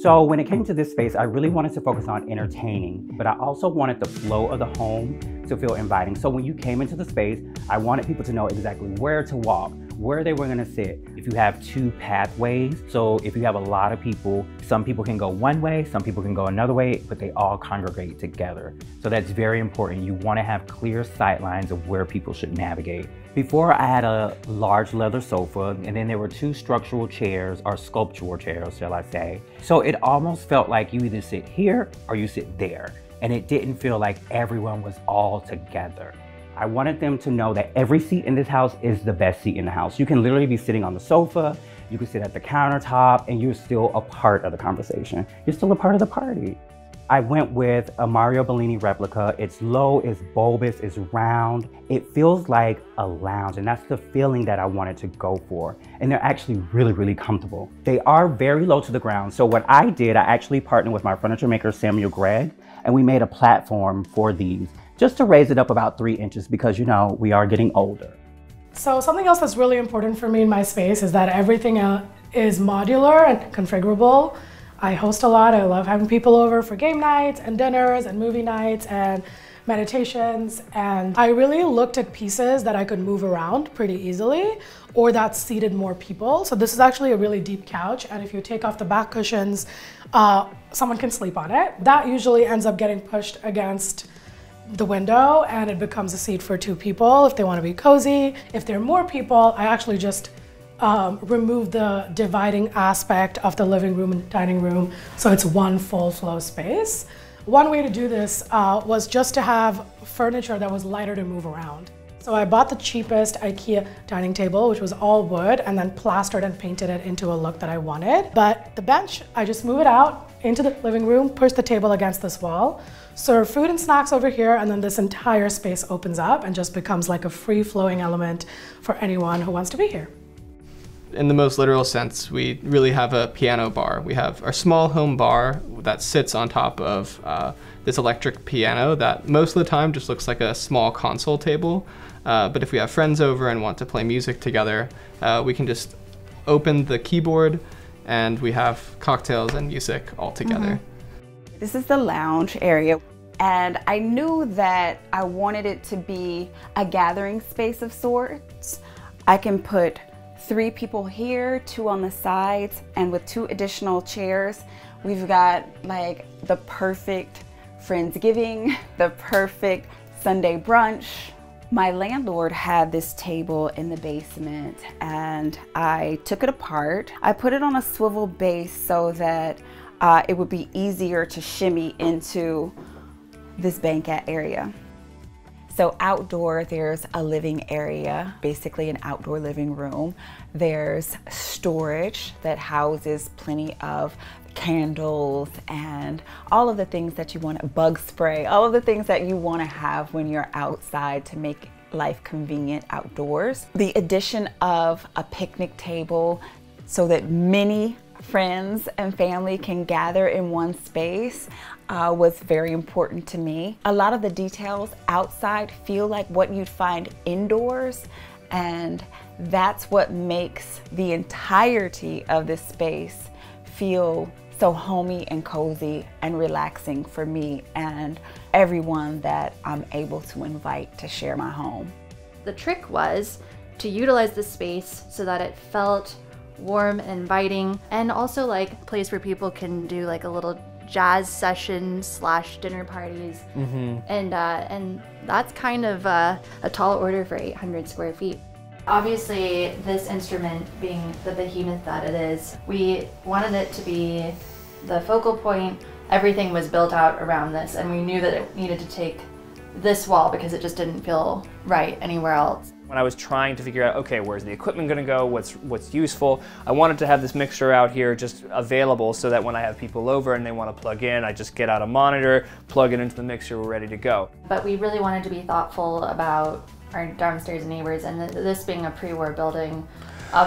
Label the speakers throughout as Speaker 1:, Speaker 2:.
Speaker 1: So when it came to this space, I really wanted to focus on entertaining, but I also wanted the flow of the home to feel inviting. So when you came into the space, I wanted people to know exactly where to walk, where they were gonna sit. If you have two pathways, so if you have a lot of people, some people can go one way, some people can go another way, but they all congregate together. So that's very important. You wanna have clear sight lines of where people should navigate. Before, I had a large leather sofa, and then there were two structural chairs, or sculptural chairs, shall I say. So it almost felt like you either sit here or you sit there. And it didn't feel like everyone was all together. I wanted them to know that every seat in this house is the best seat in the house. You can literally be sitting on the sofa, you can sit at the countertop, and you're still a part of the conversation. You're still a part of the party. I went with a Mario Bellini replica. It's low, it's bulbous, it's round. It feels like a lounge, and that's the feeling that I wanted to go for. And they're actually really, really comfortable. They are very low to the ground. So what I did, I actually partnered with my furniture maker, Samuel Gregg, and we made a platform for these just to raise it up about 3 inches because, you know, we are getting older.
Speaker 2: So something else that's really important for me in my space is that everything is modular and configurable. I host a lot. I love having people over for game nights and dinners and movie nights and meditations. And I really looked at pieces that I could move around pretty easily or that seated more people. So this is actually a really deep couch. And if you take off the back cushions, someone can sleep on it. That usually ends up getting pushed against the window and it becomes a seat for 2 people if they want to be cozy. If there are more people, I actually just remove the dividing aspect of the living room and dining room so it's one full flow space. One way to do this was just to have furniture that was lighter to move around. So I bought the cheapest IKEA dining table, which was all wood, and then plastered and painted it into a look that I wanted. But the bench, I just move it out into the living room, push the table against this wall, serve food and snacks over here, and then this entire space opens up and just becomes like a free-flowing element for anyone who wants to be here.
Speaker 3: In the most literal sense, we really have a piano bar. We have our small home bar that sits on top of this electric piano that most of the time just looks like a small console table. But if we have friends over and want to play music together, we can just open the keyboard and we have cocktails and music all together.
Speaker 4: This is the lounge area. And I knew that I wanted it to be a gathering space of sorts. I can put 3 people here, 2 on the sides, and with 2 additional chairs, we've got like the perfect Friendsgiving, the perfect Sunday brunch. My landlord had this table in the basement and I took it apart. I put it on a swivel base so that it would be easier to shimmy into this banquette area. So outdoor, there's a living area, basically an outdoor living room. There's storage that houses plenty of candles and all of the things that you want, bug spray, all of the things that you want to have when you're outside to make life convenient outdoors. The addition of a picnic table so that many friends and family can gather in one space was very important to me. A lot of the details outside feel like what you'd find indoors, and that's what makes the entirety of this space feel so homey and cozy and relaxing for me and everyone that I'm able to invite to share my home.
Speaker 5: The trick was to utilize the space so that it felt warm and inviting, and also like a place where people can do like a little jazz session / dinner parties. And that's kind of a tall order for 800 square feet. Obviously, this instrument being the behemoth that it is, we wanted it to be the focal point. Everything was built out around this, and we knew that it needed to take this wall because it just didn't feel right anywhere else.
Speaker 6: When I was trying to figure out, okay, where's the equipment gonna go, what's useful, I wanted to have this mixture out here just available so that when I have people over and they want to plug in, I just get out a monitor, plug it into the mixer, we're ready to go.
Speaker 5: But we really wanted to be thoughtful about our downstairs neighbors, and this being a pre-war building,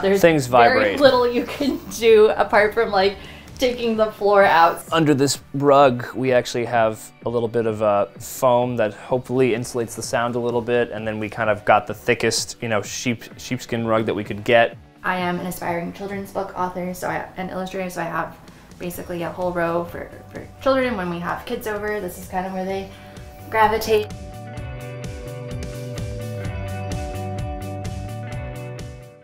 Speaker 5: there's
Speaker 6: things vibrate.
Speaker 5: Very little you can do apart from like taking the floor out.
Speaker 6: Under this rug, we actually have a little bit of foam that hopefully insulates the sound a little bit, and then we kind of got the thickest, you know, sheepskin rug that we could get.
Speaker 5: I am an aspiring children's book author and illustrator, so I have basically a whole row for children. When we have kids over, this is kind of where they gravitate.